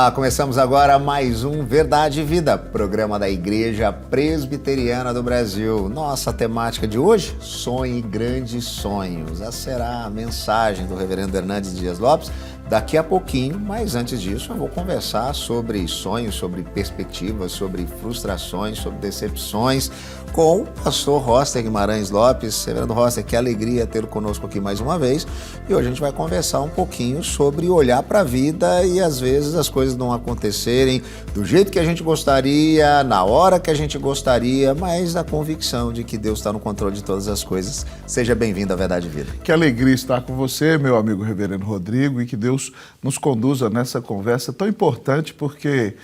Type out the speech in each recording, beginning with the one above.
Olá, começamos agora mais um Verdade e Vida, programa da Igreja Presbiteriana do Brasil. Nossa temática de hoje, sonhe grandes sonhos. Essa será a mensagem do reverendo Hernandes Dias Lopes daqui a pouquinho, mas antes disso eu vou conversar sobre sonhos, sobre perspectivas, sobre frustrações, sobre decepções com o pastor Roster Guimarães Lopes. Reverendo Roster, que alegria tê-lo conosco aqui mais uma vez. E hoje a gente vai conversar um pouquinho sobre olhar para a vida e às vezes as coisas não acontecerem do jeito que a gente gostaria, na hora que a gente gostaria, mas a convicção de que Deus está no controle de todas as coisas. Seja bem-vindo à Verdade e Vida. Que alegria estar com você, meu amigo reverendo Rodrigo, e que Deus nos conduza nessa conversa tão importante, porque,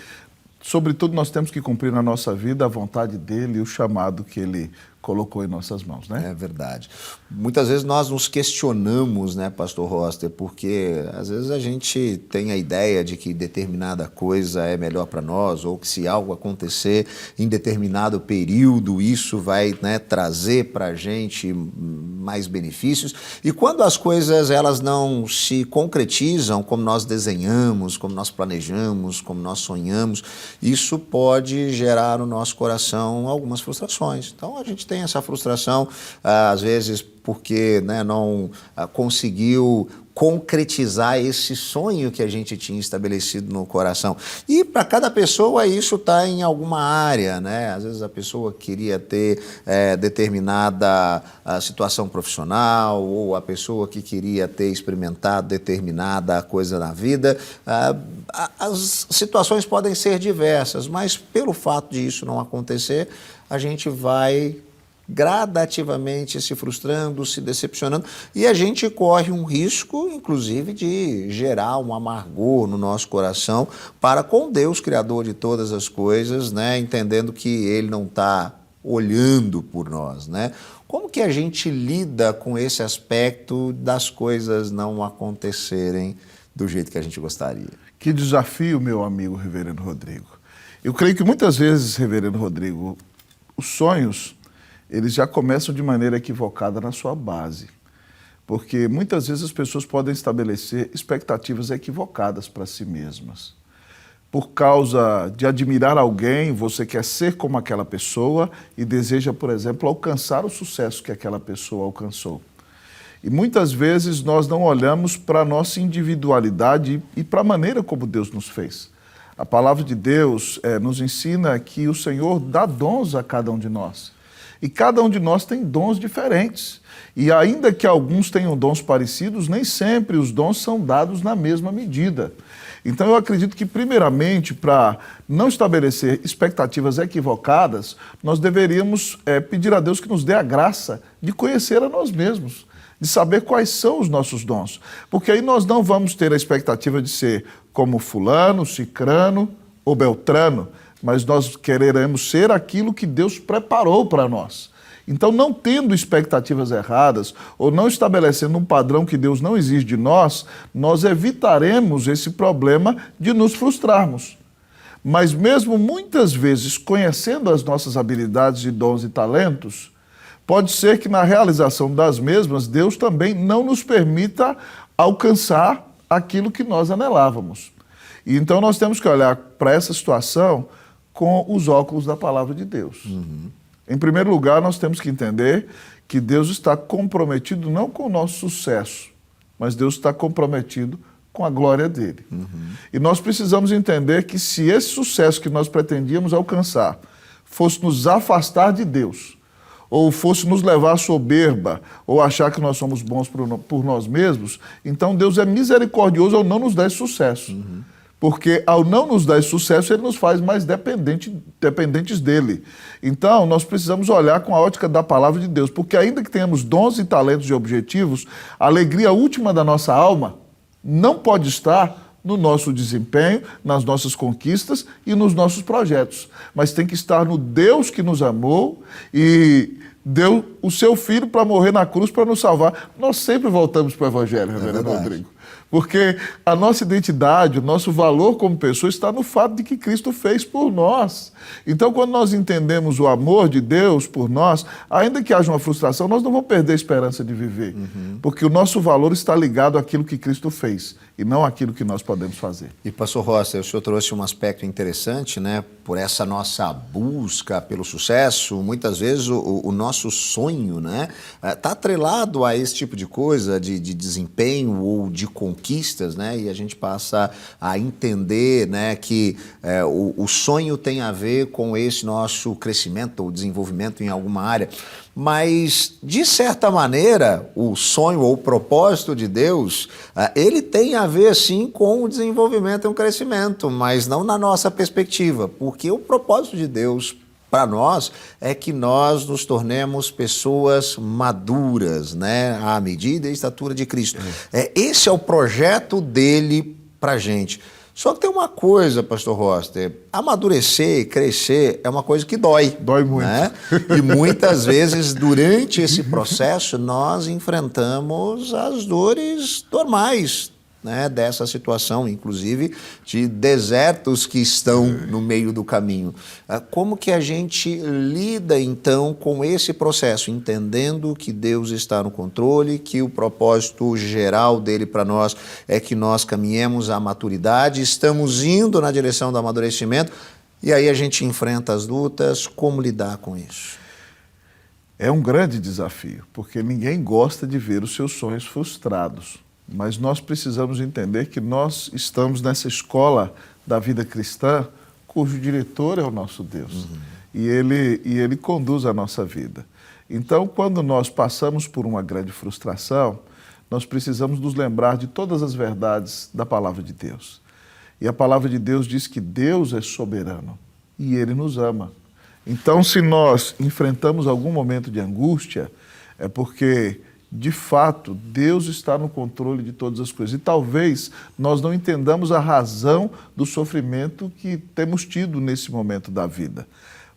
sobretudo, nós temos que cumprir na nossa vida a vontade dele e o chamado que ele colocou em nossas mãos, né? É verdade. Muitas vezes nós nos questionamos, né, pastor Roster, porque às vezes a gente tem a ideia de que determinada coisa é melhor para nós, ou que se algo acontecer em determinado período, isso vai, né, trazer para a gente mais benefícios. E quando as coisas elas não se concretizam como nós desenhamos, como nós planejamos, como nós sonhamos, isso pode gerar no nosso coração algumas frustrações. Então a gente tem essa frustração, às vezes porque, né, não conseguiu concretizar esse sonho que a gente tinha estabelecido no coração. E para cada pessoa isso está em alguma área, né? Às vezes a pessoa queria ter determinada situação profissional, ou a pessoa que queria ter experimentado determinada coisa na vida. As situações podem ser diversas, mas pelo fato de isso não acontecer, a gente vai gradativamente se frustrando, se decepcionando, e a gente corre um risco, inclusive, de gerar um amargor no nosso coração para com Deus, Criador de todas as coisas, né? Entendendo que Ele não está olhando por nós, né? Como que a gente lida com esse aspecto das coisas não acontecerem do jeito que a gente gostaria? Que desafio, meu amigo reverendo Rodrigo. Eu creio que muitas vezes, reverendo Rodrigo, os sonhos eles já começam de maneira equivocada na sua base. Porque muitas vezes as pessoas podem estabelecer expectativas equivocadas para si mesmas. Por causa de admirar alguém, você quer ser como aquela pessoa e deseja, por exemplo, alcançar o sucesso que aquela pessoa alcançou. E muitas vezes nós não olhamos para a nossa individualidade e para a maneira como Deus nos fez. A palavra de Deus nos ensina que o Senhor dá dons a cada um de nós. E cada um de nós tem dons diferentes. E ainda que alguns tenham dons parecidos, nem sempre os dons são dados na mesma medida. Então eu acredito que, primeiramente, para não estabelecer expectativas equivocadas, nós deveríamos pedir a Deus que nos dê a graça de conhecer a nós mesmos, de saber quais são os nossos dons. Porque aí nós não vamos ter a expectativa de ser como fulano, cicrano ou beltrano, mas nós quereremos ser aquilo que Deus preparou para nós. Então, não tendo expectativas erradas ou não estabelecendo um padrão que Deus não exige de nós, nós evitaremos esse problema de nos frustrarmos. Mas mesmo muitas vezes conhecendo as nossas habilidades, dons e talentos, pode ser que na realização das mesmas, Deus também não nos permita alcançar aquilo que nós anelávamos. E então nós temos que olhar para essa situação com os óculos da palavra de Deus. Em primeiro lugar, nós temos que entender que Deus está comprometido não com o nosso sucesso, mas Deus está comprometido com a glória dele. E nós precisamos entender que se esse sucesso que nós pretendíamos alcançar fosse nos afastar de Deus, ou fosse nos levar à soberba, ou achar que nós somos bons por nós mesmos, então Deus é misericordioso ao não nos dar esse sucesso. Porque ao não nos dar esse sucesso, ele nos faz mais dependentes dele. Então, nós precisamos olhar com a ótica da palavra de Deus, porque ainda que tenhamos dons e talentos e objetivos, a alegria última da nossa alma não pode estar no nosso desempenho, nas nossas conquistas e nos nossos projetos, mas tem que estar no Deus que nos amou e deu o seu Filho para morrer na cruz para nos salvar. Nós sempre voltamos para o Evangelho, reverendo Rodrigo. Porque a nossa identidade, o nosso valor como pessoa está no fato de que Cristo fez por nós. Então, quando nós entendemos o amor de Deus por nós, ainda que haja uma frustração, nós não vamos perder a esperança de viver. Porque o nosso valor está ligado àquilo que Cristo fez e não àquilo que nós podemos fazer. E, pastor Rosser, o senhor trouxe um aspecto interessante, né? Por essa nossa busca pelo sucesso, muitas vezes o nosso sonho, né, está atrelado a esse tipo de coisa, de desempenho ou de conquistas, né? E a gente passa a entender, né, que o sonho tem a ver com esse nosso crescimento ou desenvolvimento em alguma área. Mas, de certa maneira, o sonho ou o propósito de Deus, ele tem a ver, sim, com o desenvolvimento e o crescimento, mas não na nossa perspectiva, porque o propósito de Deus para nós é que nós nos tornemos pessoas maduras, né, à medida e estatura de Cristo. Esse é o projeto dele para a gente. Só que tem uma coisa, pastor Roster, amadurecer e crescer é uma coisa que dói. Dói muito. Né? E muitas vezes, durante esse processo, nós enfrentamos as dores normais, né, dessa situação, inclusive de desertos que estão no meio do caminho. Como que a gente lida, então, com esse processo, entendendo que Deus está no controle, que o propósito geral dele para nós é que nós caminhemos à maturidade, estamos indo na direção do amadurecimento, e aí a gente enfrenta as lutas, como lidar com isso? É um grande desafio, porque ninguém gosta de ver os seus sonhos frustrados. Mas nós precisamos entender que nós estamos nessa escola da vida cristã, cujo diretor é o nosso Deus. E ele conduz a nossa vida. Então, quando nós passamos por uma grande frustração, nós precisamos nos lembrar de todas as verdades da palavra de Deus. E a palavra de Deus diz que Deus é soberano e Ele nos ama. Então, se nós enfrentamos algum momento de angústia, é porque, de fato, Deus está no controle de todas as coisas. E talvez nós não entendamos a razão do sofrimento que temos tido nesse momento da vida.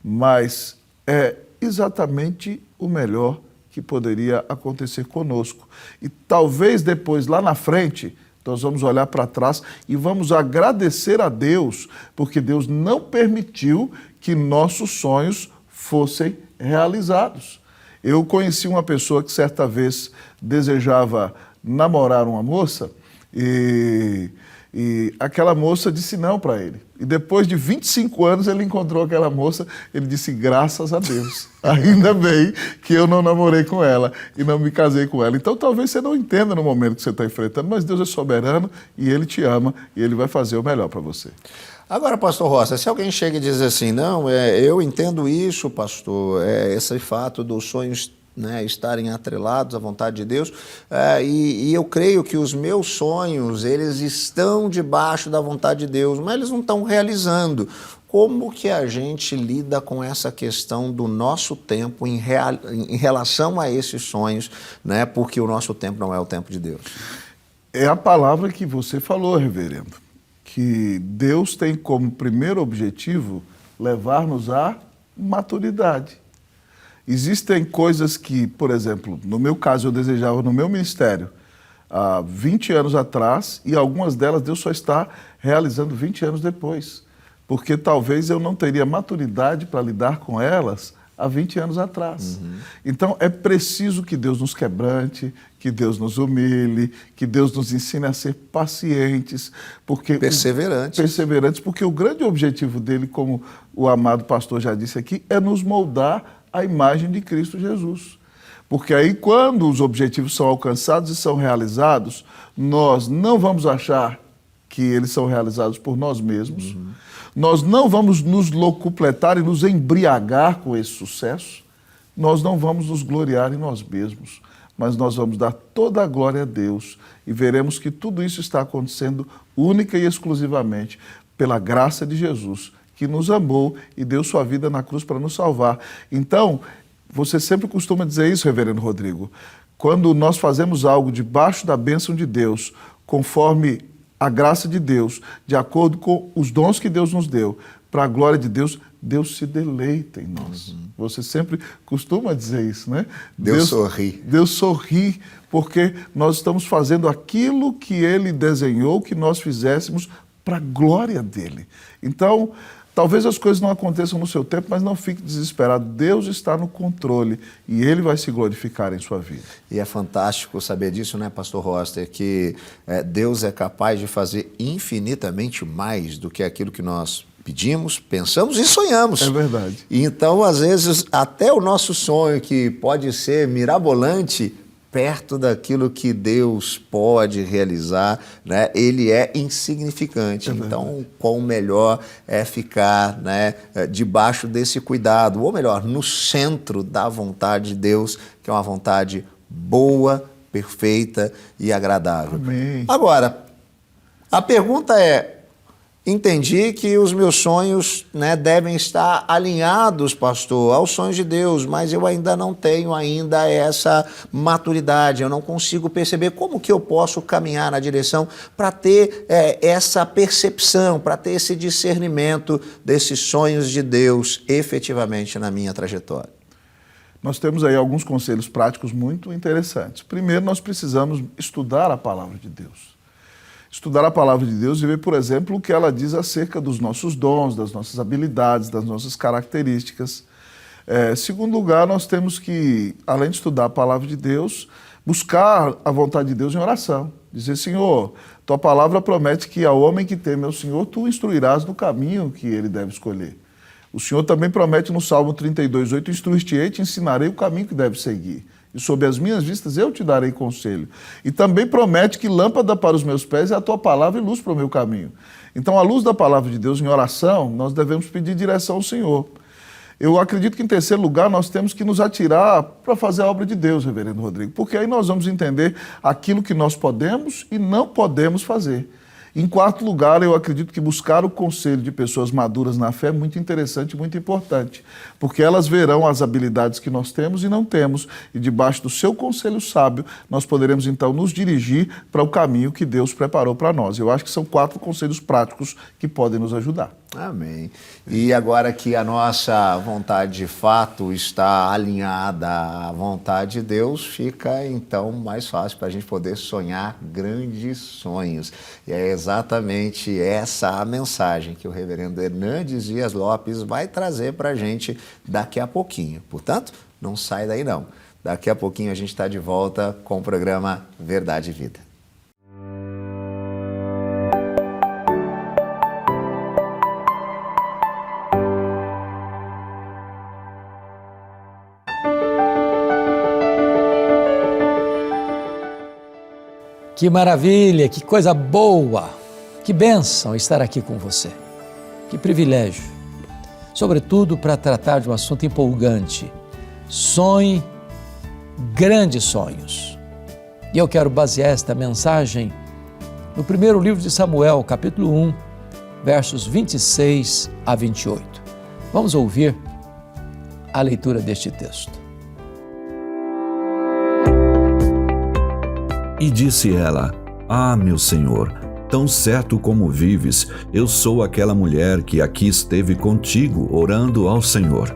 Mas é exatamente o melhor que poderia acontecer conosco. E talvez depois, lá na frente, nós vamos olhar para trás e vamos agradecer a Deus, porque Deus não permitiu que nossos sonhos fossem realizados. Eu conheci uma pessoa que certa vez desejava namorar uma moça e aquela moça disse não para ele. E depois de 25 anos ele encontrou aquela moça, ele disse graças a Deus, ainda bem que eu não namorei com ela e não me casei com ela. Então talvez você não entenda no momento que você está enfrentando, mas Deus é soberano e Ele te ama e Ele vai fazer o melhor para você. Agora, pastor Roça, se alguém chega e diz assim, não, eu entendo isso, pastor, esse fato dos sonhos, né, estarem atrelados à vontade de Deus, e eu creio que os meus sonhos, eles estão debaixo da vontade de Deus, mas eles não estão realizando. Como que a gente lida com essa questão do nosso tempo em relação a esses sonhos, né, porque o nosso tempo não é o tempo de Deus? É a palavra que você falou, reverendo, que Deus tem como primeiro objetivo levar-nos à maturidade. Existem coisas que, por exemplo, no meu caso eu desejava no meu ministério há 20 anos atrás e algumas delas Deus só está realizando 20 anos depois, porque talvez eu não teria maturidade para lidar com elas há 20 anos atrás. Então é preciso que Deus nos quebrante, que Deus nos humilhe, que Deus nos ensine a ser pacientes, porque perseverantes, porque o grande objetivo dele, como o amado pastor já disse aqui, é nos moldar a imagem de Cristo Jesus. Porque aí, quando os objetivos são alcançados e são realizados, nós não vamos achar que eles são realizados por nós mesmos, nós não vamos nos locupletar e nos embriagar com esse sucesso, nós não vamos nos gloriar em nós mesmos, mas nós vamos dar toda a glória a Deus e veremos que tudo isso está acontecendo única e exclusivamente pela graça de Jesus, que nos amou e deu sua vida na cruz para nos salvar. Então, você sempre costuma dizer isso, reverendo Rodrigo, quando nós fazemos algo debaixo da bênção de Deus, conforme a graça de Deus, de acordo com os dons que Deus nos deu, para a glória de Deus, Deus se deleita em nós. Você sempre costuma dizer isso, né? Deus sorri. Deus sorri, porque nós estamos fazendo aquilo que Ele desenhou que nós fizéssemos para a glória dEle. Então, talvez as coisas não aconteçam no seu tempo, mas não fique desesperado. Deus está no controle e Ele vai se glorificar em sua vida. E é fantástico saber disso, né, pastor Roster, que Deus é capaz de fazer infinitamente mais do que aquilo que nós pedimos, pensamos e sonhamos. É verdade. E então, às vezes, até o nosso sonho, que pode ser mirabolante, perto daquilo que Deus pode realizar, né, ele é insignificante. Então, quão melhor é ficar, né, debaixo desse cuidado, ou melhor, no centro da vontade de Deus, que é uma vontade boa, perfeita e agradável. Amém. Agora, a pergunta é, entendi que os meus sonhos, né, devem estar alinhados, pastor, aos sonhos de Deus, mas eu ainda não tenho essa maturidade, eu não consigo perceber como que eu posso caminhar na direção para ter essa percepção, para ter esse discernimento desses sonhos de Deus efetivamente na minha trajetória. Nós temos aí alguns conselhos práticos muito interessantes. Primeiro, nós precisamos estudar a palavra de Deus. Estudar a palavra de Deus e ver, por exemplo, o que ela diz acerca dos nossos dons, das nossas habilidades, das nossas características. Segundo lugar, nós temos que, além de estudar a palavra de Deus, buscar a vontade de Deus em oração. Dizer, Senhor, tua palavra promete que ao homem que teme ao Senhor, tu o instruirás no caminho que ele deve escolher. O Senhor também promete no Salmo 32:8, instruir-te-ei, te ensinarei o caminho que deve seguir. E sob as minhas vistas eu te darei conselho. E também promete que lâmpada para os meus pés é a tua palavra e luz para o meu caminho. Então, à luz da palavra de Deus, em oração, nós devemos pedir direção ao Senhor. Eu acredito que, em terceiro lugar, nós temos que nos atirar para fazer a obra de Deus, reverendo Rodrigo, porque aí nós vamos entender aquilo que nós podemos e não podemos fazer. Em quarto lugar, eu acredito que buscar o conselho de pessoas maduras na fé é muito interessante e muito importante, porque elas verão as habilidades que nós temos e não temos, e debaixo do seu conselho sábio, nós poderemos então nos dirigir para o caminho que Deus preparou para nós. Eu acho que são 4 conselhos práticos que podem nos ajudar. Amém. E agora que a nossa vontade de fato está alinhada à vontade de Deus, fica então mais fácil para a gente poder sonhar grandes sonhos. E é exatamente essa a mensagem que o reverendo Hernandes Dias Lopes vai trazer para a gente daqui a pouquinho. Portanto, não sai daí não. Daqui a pouquinho a gente está de volta com o programa Verdade e Vida. Que maravilha, que coisa boa, que bênção estar aqui com você. Que privilégio, sobretudo para tratar de um assunto empolgante. Sonhe grandes sonhos. E eu quero basear esta mensagem no primeiro livro de Samuel, capítulo 1, versos 26 a 28. Vamos ouvir a leitura deste texto. E disse ela, meu senhor, tão certo como vives, eu sou aquela mulher que aqui esteve contigo orando ao Senhor.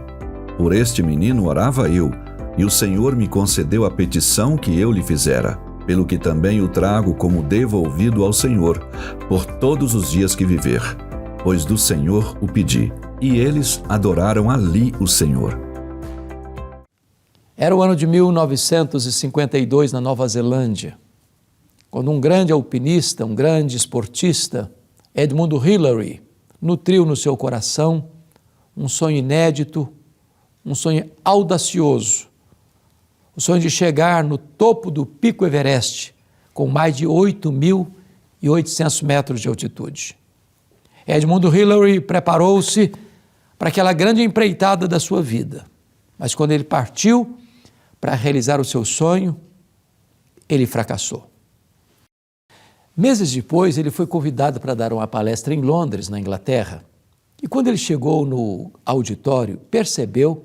Por este menino orava eu, e o Senhor me concedeu a petição que eu lhe fizera, pelo que também o trago como devolvido ao Senhor, por todos os dias que viver, pois do Senhor o pedi. E eles adoraram ali o Senhor. Era o ano de 1952 na Nova Zelândia, quando um grande alpinista, um grande esportista, Edmund Hillary, nutriu no seu coração um sonho inédito, um sonho audacioso, o sonho de chegar no topo do Pico Everest, com mais de 8.800 metros de altitude. Edmund Hillary preparou-se para aquela grande empreitada da sua vida, mas quando ele partiu para realizar o seu sonho, ele fracassou. Meses depois, ele foi convidado para dar uma palestra em Londres, na Inglaterra. E quando ele chegou no auditório, percebeu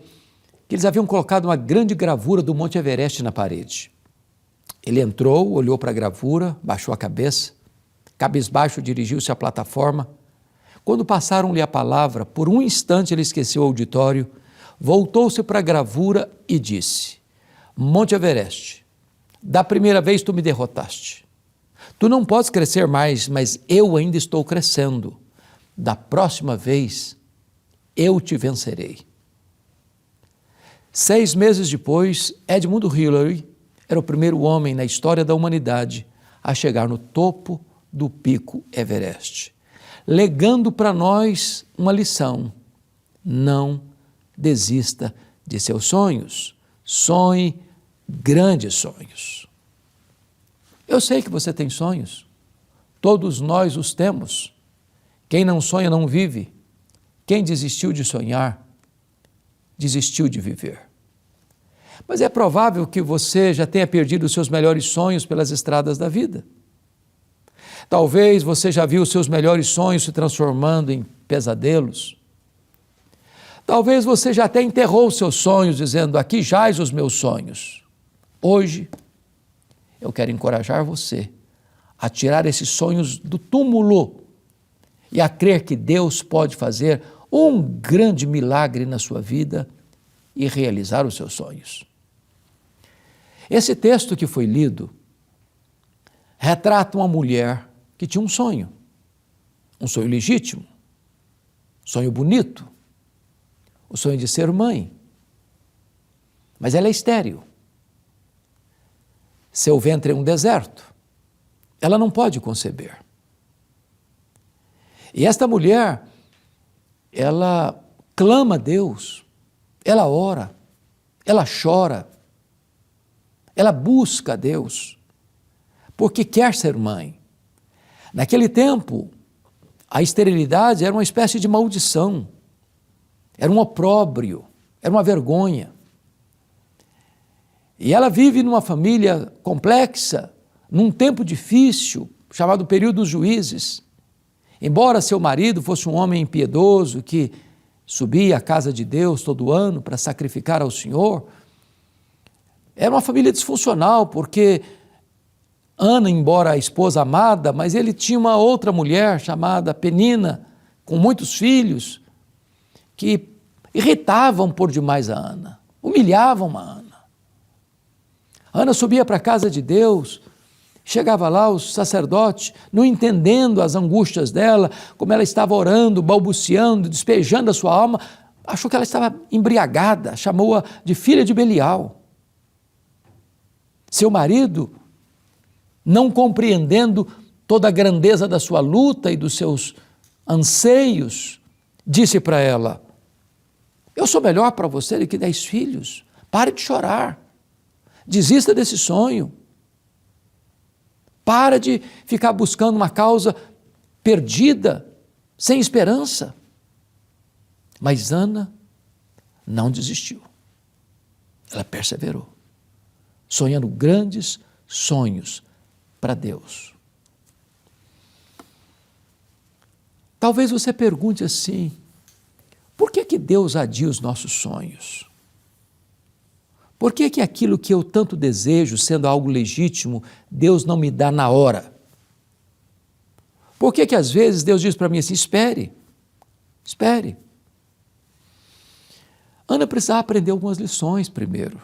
que eles haviam colocado uma grande gravura do Monte Everest na parede. Ele entrou, olhou para a gravura, baixou a cabeça, cabisbaixo dirigiu-se à plataforma. Quando passaram-lhe a palavra, por um instante ele esqueceu o auditório, voltou-se para a gravura e disse: Monte Everest, da primeira vez tu me derrotaste. Tu não podes crescer mais, mas eu ainda estou crescendo. Da próxima vez, eu te vencerei. 6 meses depois, Edmund Hillary era o primeiro homem na história da humanidade a chegar no topo do pico Everest, legando para nós uma lição: não desista de seus sonhos, sonhe grandes sonhos. Eu sei que você tem sonhos, todos nós os temos. Quem não sonha não vive. Quem desistiu de sonhar, desistiu de viver. Mas é provável que você já tenha perdido os seus melhores sonhos pelas estradas da vida. Talvez você já viu os seus melhores sonhos se transformando em pesadelos. Talvez você já até enterrou os seus sonhos, dizendo: aqui jaz os meus sonhos. Hoje, eu quero encorajar você a tirar esses sonhos do túmulo e a crer que Deus pode fazer um grande milagre na sua vida e realizar os seus sonhos. Esse texto que foi lido retrata uma mulher que tinha um sonho legítimo, um sonho bonito, o sonho de ser mãe, mas ela é estéril. Seu ventre é um deserto, ela não pode conceber. E esta mulher, ela clama a Deus, ela ora, ela chora, ela busca a Deus, porque quer ser mãe. Naquele tempo, a esterilidade era uma espécie de maldição, era um opróbrio, era uma vergonha. E ela vive numa família complexa, num tempo difícil, chamado período dos juízes. Embora seu marido fosse um homem impiedoso, que subia à casa de Deus todo ano para sacrificar ao Senhor, era uma família disfuncional, porque Ana, embora a esposa amada, mas ele tinha uma outra mulher chamada Penina, com muitos filhos, que irritavam por demais a Ana, humilhavam a Ana. Ana subia para a casa de Deus, chegava lá os sacerdotes, não entendendo as angústias dela, como ela estava orando, balbuciando, despejando a sua alma, achou que ela estava embriagada, chamou-a de filha de Belial. Seu marido, não compreendendo toda a grandeza da sua luta e dos seus anseios, disse para ela: eu sou melhor para você do que 10 filhos, pare de chorar, desista desse sonho, para de ficar buscando uma causa perdida, sem esperança. Mas Ana não desistiu, ela perseverou, sonhando grandes sonhos para Deus. Talvez você pergunte assim: por que Deus adia os nossos sonhos? Por que aquilo que eu tanto desejo, sendo algo legítimo, Deus não me dá na hora? Por que às vezes Deus diz para mim assim: espere, espere? Ana precisava aprender algumas lições primeiro.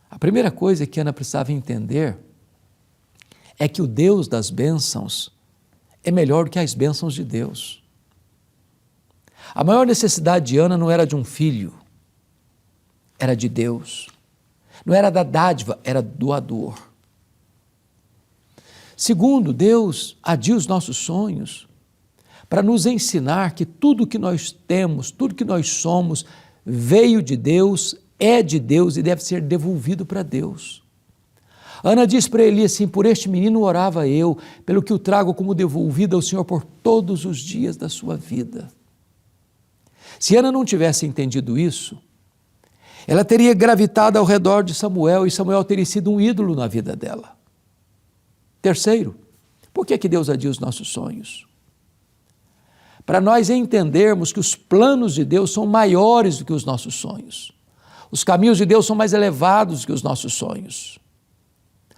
A primeira coisa que Ana precisava entender é que o Deus das bênçãos é melhor do que as bênçãos de Deus. A maior necessidade de Ana não era de um filho, era de Deus. Não era da dádiva, era doador. Segundo, Deus adia os nossos sonhos para nos ensinar que tudo que nós temos, tudo que nós somos, veio de Deus, é de Deus e deve ser devolvido para Deus. Ana diz para Eli assim: por este menino orava eu, pelo que o trago como devolvido ao Senhor por todos os dias da sua vida. Se Ana não tivesse entendido isso, ela teria gravitado ao redor de Samuel e Samuel teria sido um ídolo na vida dela. Terceiro, por que Deus adia os nossos sonhos? Para nós entendermos que os planos de Deus são maiores do que os nossos sonhos. Os caminhos de Deus são mais elevados do que os nossos sonhos.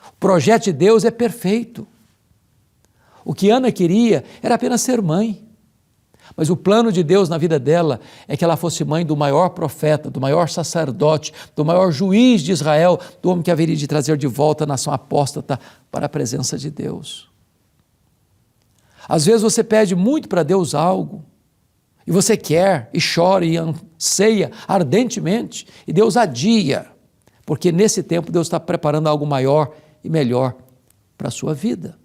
O projeto de Deus é perfeito. O que Ana queria era apenas ser mãe. Mas o plano de Deus na vida dela é que ela fosse mãe do maior profeta, do maior sacerdote, do maior juiz de Israel, do homem que haveria de trazer de volta a nação apóstata para a presença de Deus. Às vezes você pede muito para Deus algo, e você quer, e chora, e anseia ardentemente, e Deus adia, porque nesse tempo Deus está preparando algo maior e melhor para a sua vida.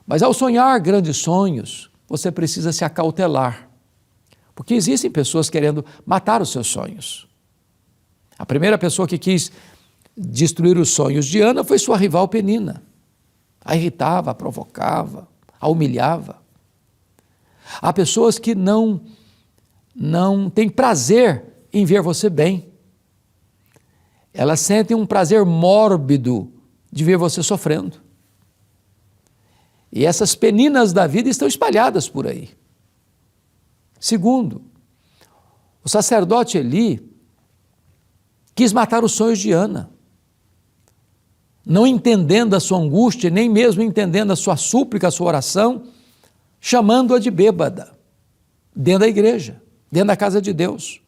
Mas ao sonhar grandes sonhos, você precisa se acautelar, porque existem pessoas querendo matar os seus sonhos. A primeira pessoa que quis destruir os sonhos de Ana foi sua rival Penina. A irritava, a provocava, a humilhava. Há pessoas que não têm prazer em ver você bem. Elas sentem um prazer mórbido de ver você sofrendo. E essas peninas da vida estão espalhadas por aí. Segundo, o sacerdote Eli quis matar os sonhos de Ana, não entendendo a sua angústia, nem mesmo entendendo a sua súplica, a sua oração, chamando-a de bêbada, dentro da igreja, dentro da casa de Deus.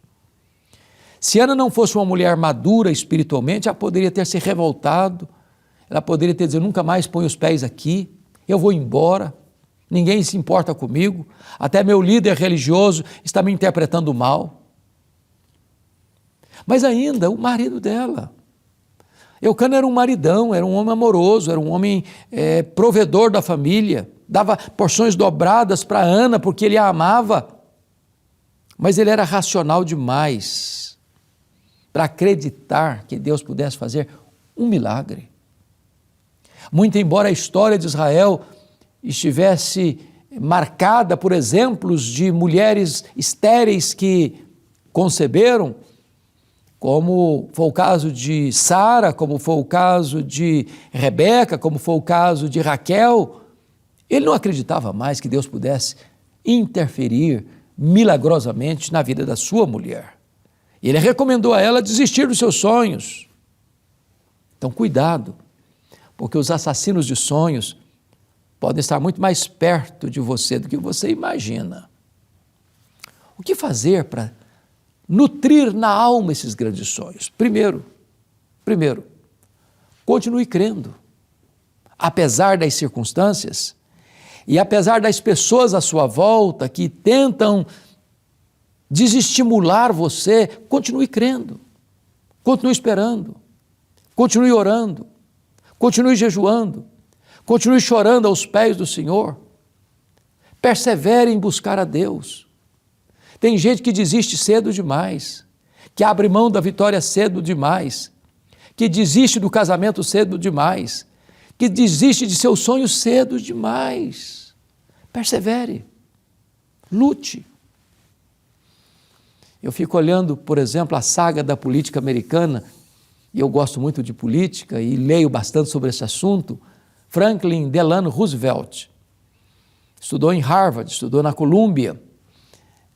Se Ana não fosse uma mulher madura espiritualmente, ela poderia ter se revoltado, ela poderia ter dito, nunca mais ponho os pés aqui, eu vou embora, ninguém se importa comigo, até meu líder religioso está me interpretando mal. Mas ainda o marido dela, Eucana era um maridão, era um homem amoroso, era um homem provedor da família, dava porções dobradas para Ana porque ele a amava, mas ele era racional demais para acreditar que Deus pudesse fazer um milagre. Muito embora a história de Israel estivesse marcada por exemplos de mulheres estéreis que conceberam, como foi o caso de Sara, como foi o caso de Rebeca, como foi o caso de Raquel, ele não acreditava mais que Deus pudesse interferir milagrosamente na vida da sua mulher. Ele recomendou a ela desistir dos seus sonhos. Então, cuidado, porque os assassinos de sonhos podem estar muito mais perto de você do que você imagina. O que fazer para nutrir na alma esses grandes sonhos? Primeiro, continue crendo, apesar das circunstâncias e apesar das pessoas à sua volta que tentam desestimular você, continue crendo, continue esperando, continue orando, continue jejuando, continue chorando aos pés do Senhor, persevere em buscar a Deus. Tem gente que desiste cedo demais, que abre mão da vitória cedo demais, que desiste do casamento cedo demais, que desiste de seus sonhos cedo demais. Persevere, lute. Eu fico olhando, por exemplo, a saga da política americana, e eu gosto muito de política e leio bastante sobre esse assunto. Franklin Delano Roosevelt estudou em Harvard, estudou na Colômbia,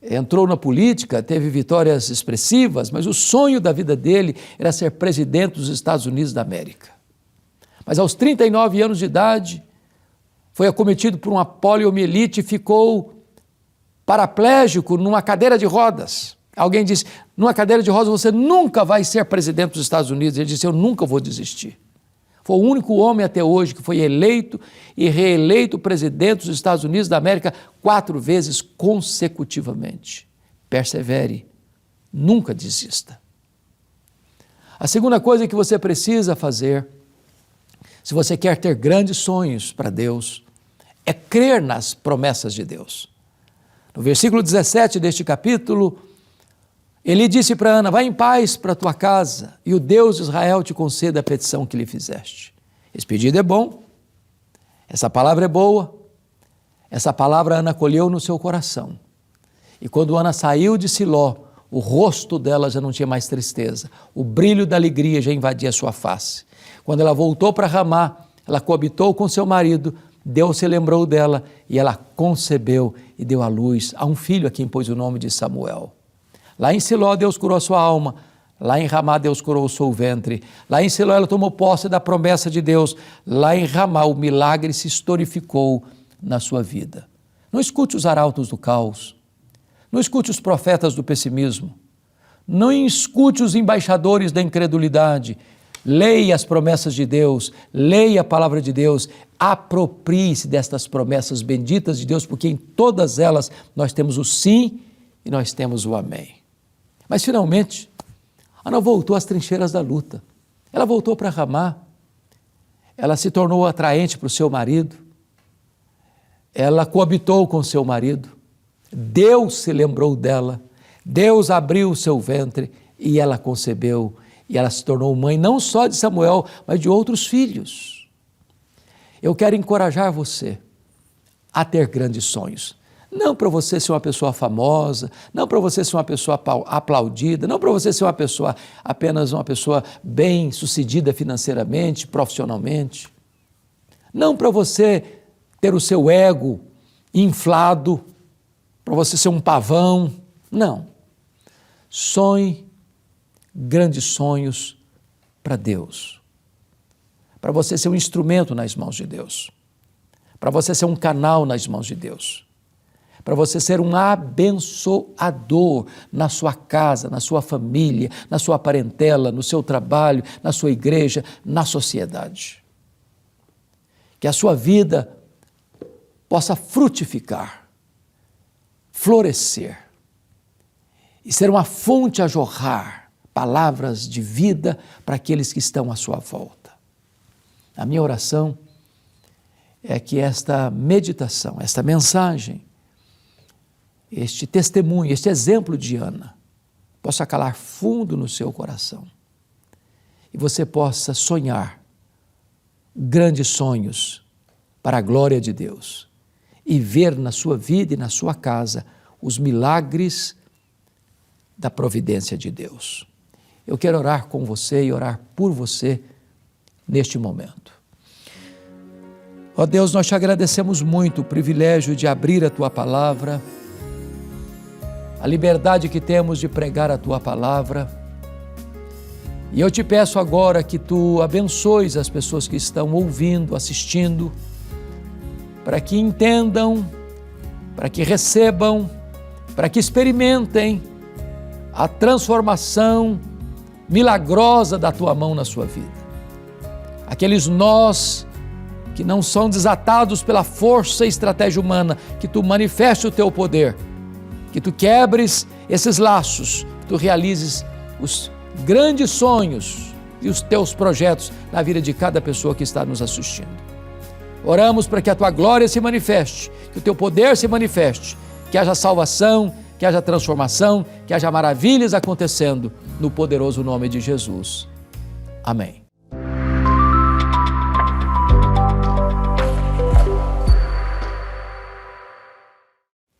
entrou na política, teve vitórias expressivas, mas o sonho da vida dele era ser presidente dos Estados Unidos da América. Mas aos 39 anos de idade, foi acometido por uma poliomielite e ficou paraplégico numa cadeira de rodas. Alguém disse, numa cadeira de rodas você nunca vai ser presidente dos Estados Unidos. Ele disse, eu nunca vou desistir. Foi o único homem até hoje que foi eleito e reeleito presidente dos Estados Unidos da América 4 vezes consecutivamente. Persevere, nunca desista. A segunda coisa que você precisa fazer, se você quer ter grandes sonhos para Deus, é crer nas promessas de Deus. No versículo 17 deste capítulo, ele disse para Ana, vai em paz para a tua casa e o Deus de Israel te conceda a petição que lhe fizeste. Esse pedido é bom, essa palavra é boa, essa palavra Ana acolheu no seu coração. E quando Ana saiu de Siló, o rosto dela já não tinha mais tristeza, o brilho da alegria já invadia a sua face. Quando ela voltou para Ramá, ela coabitou com seu marido, Deus se lembrou dela e ela concebeu e deu à luz a um filho a quem pôs o nome de Samuel. Lá em Siló, Deus curou a sua alma. Lá em Ramá, Deus curou o seu ventre. Lá em Siló, ela tomou posse da promessa de Deus. Lá em Ramá, o milagre se historificou na sua vida. Não escute os arautos do caos. Não escute os profetas do pessimismo. Não escute os embaixadores da incredulidade. Leia as promessas de Deus, leia a palavra de Deus, aproprie-se destas promessas benditas de Deus, porque em todas elas nós temos o sim e nós temos o amém. Mas finalmente, Ana voltou às trincheiras da luta. Ela voltou para Ramá. Ela se tornou atraente para o seu marido. Ela coabitou com seu marido. Deus se lembrou dela. Deus abriu o seu ventre e ela concebeu. E ela se tornou mãe não só de Samuel, mas de outros filhos. Eu quero encorajar você a ter grandes sonhos. Não para você ser uma pessoa famosa, não para você ser uma pessoa aplaudida, não para você ser apenas uma pessoa bem-sucedida financeiramente, profissionalmente. Não para você ter o seu ego inflado, para você ser um pavão. Não. Sonhe grandes sonhos para Deus, para você ser um instrumento nas mãos de Deus, para você ser um canal nas mãos de Deus, para você ser um abençoador na sua casa, na sua família, na sua parentela, no seu trabalho, na sua igreja, na sociedade. Que a sua vida possa frutificar, florescer e ser uma fonte a jorrar palavras de vida para aqueles que estão à sua volta. A minha oração é que esta meditação, esta mensagem, este testemunho, este exemplo de Ana, possa calar fundo no seu coração e você possa sonhar grandes sonhos para a glória de Deus e ver na sua vida e na sua casa os milagres da providência de Deus. Eu quero orar com você e orar por você neste momento. Ó Deus, nós te agradecemos muito o privilégio de abrir a Tua palavra, a liberdade que temos de pregar a Tua palavra. E eu te peço agora que Tu abençoes as pessoas que estão ouvindo, assistindo, para que entendam, para que recebam, para que experimentem a transformação milagrosa da Tua mão na sua vida. Aqueles nós que não são desatados pela força e estratégia humana, que Tu manifeste o Teu poder, que Tu quebres esses laços, que Tu realizes os grandes sonhos e os Teus projetos na vida de cada pessoa que está nos assistindo. Oramos para que a Tua glória se manifeste, que o Teu poder se manifeste, que haja salvação, que haja transformação, que haja maravilhas acontecendo no poderoso nome de Jesus. Amém.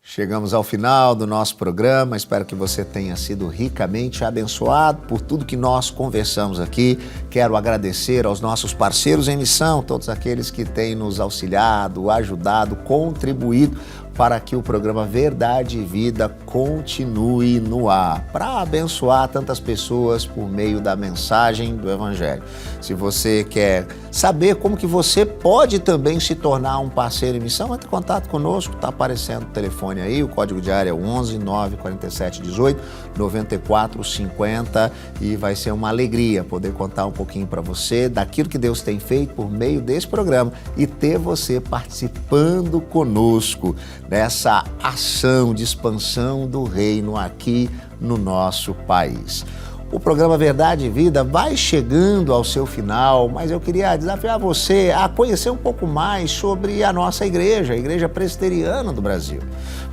Chegamos ao final do nosso programa, espero que você tenha sido ricamente abençoado por tudo que nós conversamos aqui. Quero agradecer aos nossos parceiros em missão, todos aqueles que têm nos auxiliado, ajudado, contribuído para que o programa Verdade e Vida continue no ar, para abençoar tantas pessoas por meio da mensagem do Evangelho. Se você quer saber como que você pode também se tornar um parceiro em missão, entre em contato conosco, está aparecendo o telefone aí, o código de área é 11 947 18 94 50 e vai ser uma alegria poder contar um pouquinho para você daquilo que Deus tem feito por meio desse programa e ter você participando conosco dessa ação de expansão do reino aqui no nosso país. O programa Verdade e Vida vai chegando ao seu final, mas eu queria desafiar você a conhecer um pouco mais sobre a nossa igreja, a Igreja Presbiteriana do Brasil.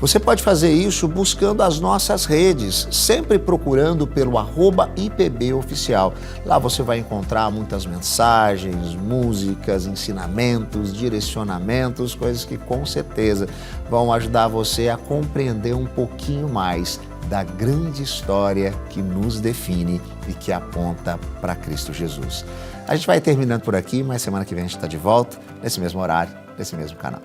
Você pode fazer isso buscando as nossas redes, sempre procurando pelo @IPBOficial. Lá você vai encontrar muitas mensagens, músicas, ensinamentos, direcionamentos, coisas que com certeza vão ajudar você a compreender um pouquinho mais da grande história que nos define e que aponta para Cristo Jesus. A gente vai terminando por aqui, mas semana que vem a gente está de volta, nesse mesmo horário, nesse mesmo canal.